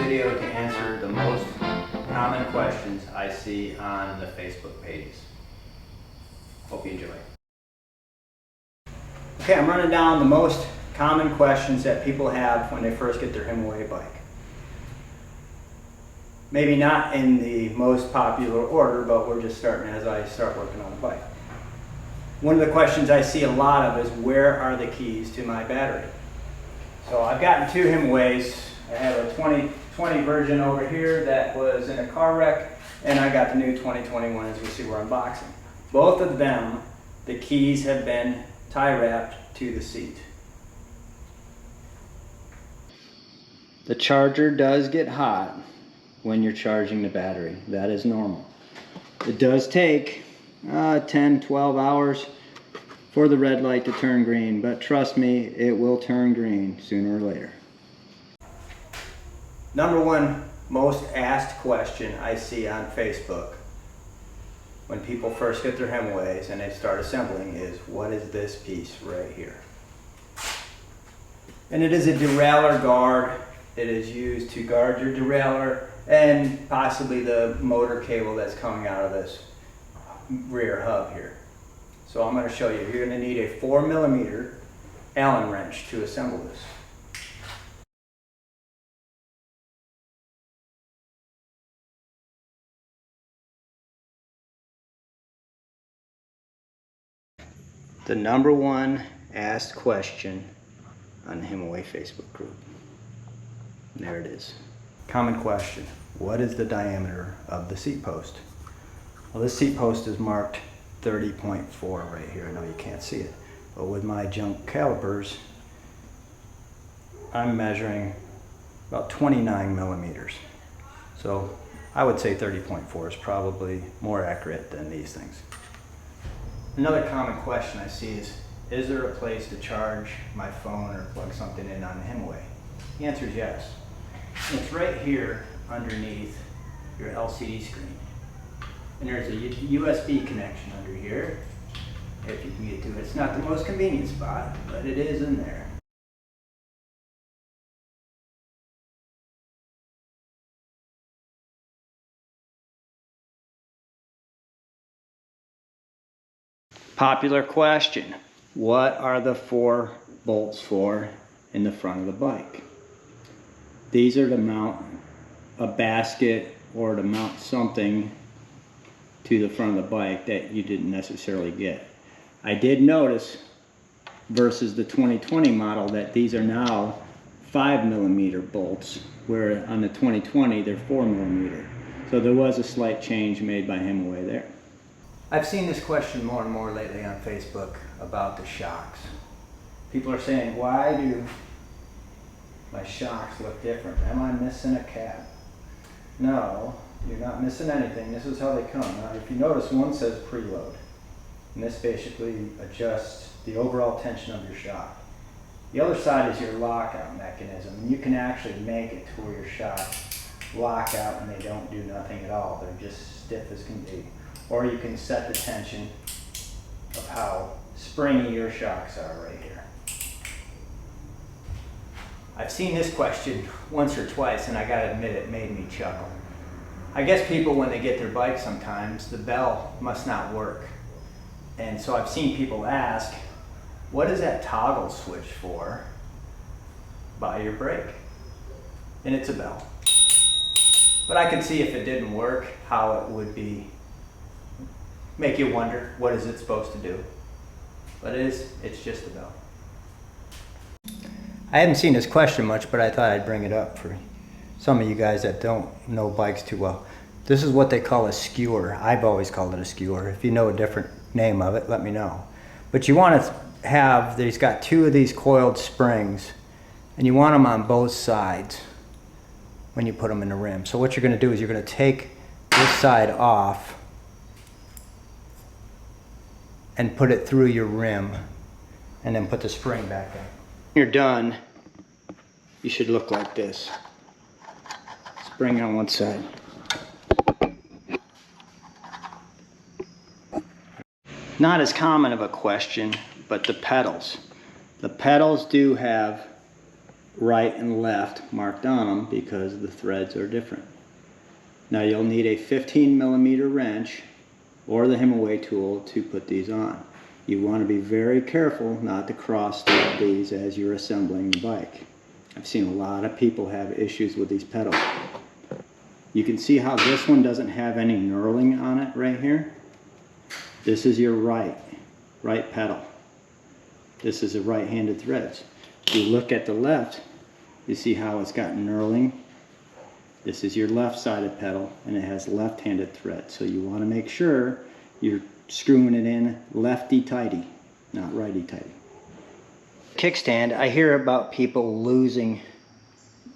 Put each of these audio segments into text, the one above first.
video to answer the most common questions I see on the Facebook pages. Hope you enjoy. Okay, I'm running down the most common questions that people have when they first get their Himiway bike. Maybe not in the most popular order, but we're just starting as I start working on the bike. One of the questions I see a lot of is, where are the keys to my battery? So I've gotten two Himiways. I have a 2020 version over here that was in a car wreck, and I got the new 2021 as we see we're unboxing. Both of them, the keys have been tie wrapped to the seat. The charger does get hot when you're charging the battery. That is normal. It does take 10-12 hours for the red light to turn green, but trust me, it will turn green sooner or later. Number one most asked question I see on Facebook when people first get their Himiways and they start assembling is, what is this piece right here? And it is a derailleur guard. It is used to guard your derailleur and possibly the motor cable that's coming out of this rear hub here. So I'm going to show you. You're going to need a 4mm Allen wrench to assemble this. The number one asked question on the Himiway Facebook group. And there it is. Common question. What is the diameter of the seat post? Well, this seat post is marked 30.4 right here. I know you can't see it, but with my junk calipers, I'm measuring about 29mm. So I would say 30.4 is probably more accurate than these things. Another common question I see is there a place to charge my phone or plug something in on the Himiway? The answer is yes. It's right here underneath your LCD screen. And there's a USB connection under here, if you can get to it. It's not the most convenient spot, but it is in there. Popular question. What are the 4 bolts for in the front of the bike? These are to mount a basket or to mount something to the front of the bike that you didn't necessarily get. I did notice versus the 2020 model that these are now 5mm bolts, where on the 2020 they're 4mm. So there was a slight change made by Himiway there. I've seen this question more and more lately on Facebook about the shocks. People are saying, why do my shocks look different? Am I missing a cap? No, you're not missing anything. This is how they come. Now, if you notice, one says preload, and this basically adjusts the overall tension of your shock. The other side is your lockout mechanism, and you can actually make it to where your shocks lock out and they don't do nothing at all. They're just stiff as can be. Or you can set the tension of how springy your shocks are right here. I've seen this question once or twice, and I gotta admit it made me chuckle. I guess people, when they get their bike sometimes, the bell must not work. And so I've seen people ask, what is that toggle switch for by your brake? And it's a bell. But I could see if it didn't work, how it would make you wonder, what is it supposed to do? But it's just a bell. I haven't seen this question much, but I thought I'd bring it up for some of you guys that don't know bikes too well. This is what they call a skewer. I've always called it a skewer. If you know a different name of it, let me know. But you want to have, he's got 2 of these coiled springs, and you want them on both sides when you put them in the rim. So what you're going to do is you're going to take this side off and put it through your rim, and then put the spring back in. When you're done, you should look like this. Spring on one side. Not as common of a question, but the pedals. The pedals do have right and left marked on them because the threads are different. Now you'll need a 15mm wrench or the Himiway tool to put these on. You want to be very careful not to cross thread these as you're assembling the bike. I've seen a lot of people have issues with these pedals. You can see how this one doesn't have any knurling on it right here. This is your right pedal. This is a right-handed threads. If you look at the left, you see how it's got knurling. This is your left-sided pedal, and it has left-handed thread. So you want to make sure you're screwing it in lefty-tighty, not righty-tighty. Kickstand, I hear about people losing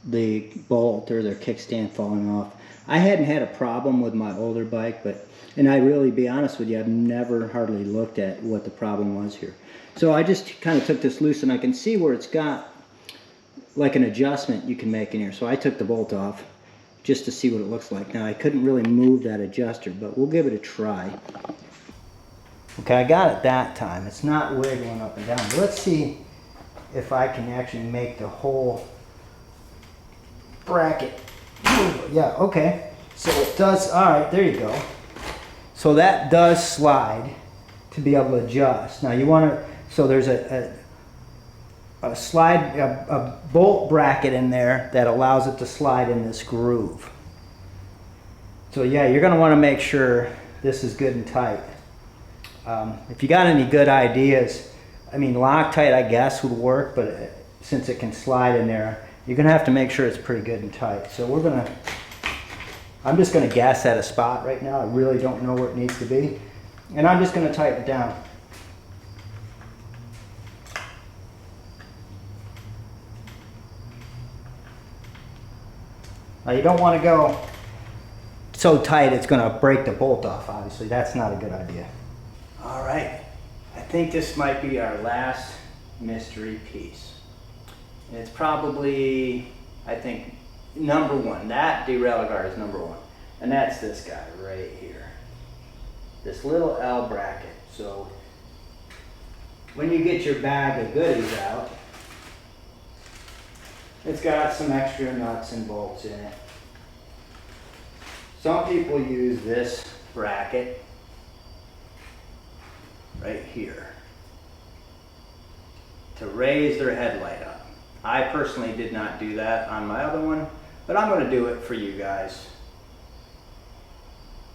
the bolt or their kickstand falling off. I hadn't had a problem with my older bike, and I really, be honest with you, I've never hardly looked at what the problem was here. So I just kind of took this loose, and I can see where it's got like an adjustment you can make in here. So I took the bolt off just to see what it looks like. Now I couldn't really move that adjuster, but we'll give it a try. Okay, I got it that time. It's not wiggling up and down. But let's see if I can actually make the whole bracket move. Yeah, okay. So it does, all right, there you go. So that does slide to be able to adjust. Now you want to, so there's a bolt bracket in there that allows it to slide in this groove. So yeah, you're going to want to make sure this is good and tight. If you got any good ideas, I mean Loctite I guess would work, but since it can slide in there, you're going to have to make sure it's pretty good and tight. So I'm just going to guess at a spot right now. I really don't know where it needs to be. And I'm just going to tighten it down. Now you don't want to go so tight it's going to break the bolt off, obviously. That's not a good idea. All right, I think this might be our last mystery piece. And it's probably, I think, number one. That derailleur guard is number one. And that's this guy right here. This little L bracket. So when you get your bag of goodies out, it's got some extra nuts and bolts in it. Some people use this bracket right here to raise their headlight up. I personally did not do that on my other one, but I'm going to do it for you guys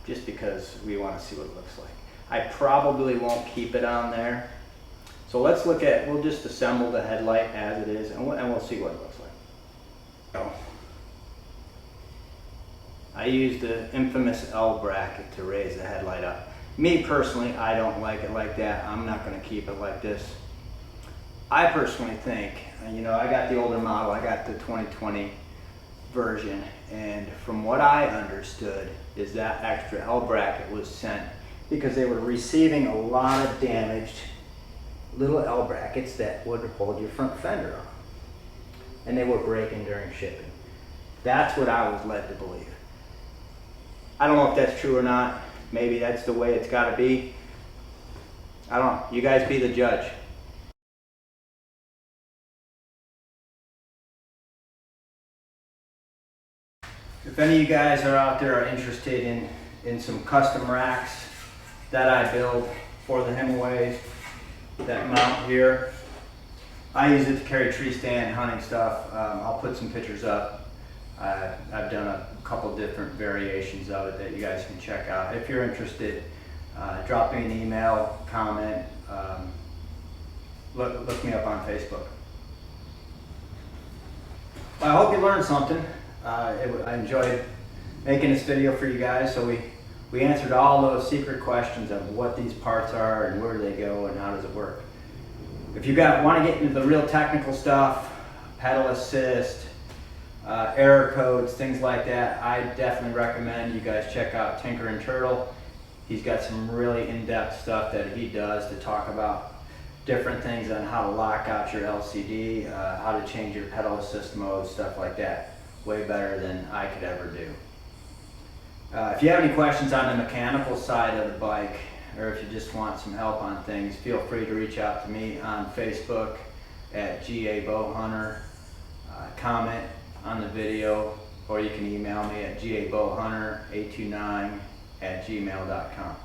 just because we want to see what it looks like. I probably won't keep it on there. So let's look at, we'll just assemble the headlight as it is, and we'll see what it looks like. So, I used the infamous L bracket to raise the headlight up. Me personally, I don't like it like that. I'm not going to keep it like this. I personally think, you know, I got the older model, I got the 2020 version, and from what I understood is that extra L bracket was sent because they were receiving a lot of damaged little L brackets that would hold your front fender on, and they were breaking during shipping. That's what I was led to believe. I don't know if that's true or not. Maybe that's the way it's got to be. I don't know. You guys be the judge. If any of you guys are out there are interested in some custom racks that I build for the Himiways that mount here, I use it to carry tree stand, hunting stuff. I'll put some pictures up. I've done a couple different variations of it that you guys can check out. If you're interested, drop me an email, comment, look me up on Facebook. Well, I hope you learned something. I enjoyed making this video for you guys. So we answered all those secret questions of what these parts are and where do they go and how does it work. If you want to get into the real technical stuff, pedal assist, error codes, things like that, I definitely recommend you guys check out Tinker and Turtle. He's got some really in-depth stuff that he does to talk about different things on how to lock out your LCD, how to change your pedal assist mode, stuff like that. Way better than I could ever do. If you have any questions on the mechanical side of the bike, or if you just want some help on things, feel free to reach out to me on Facebook at GA Bow Hunter. comment on the video, or you can email me at gaboathunter829@gmail.com.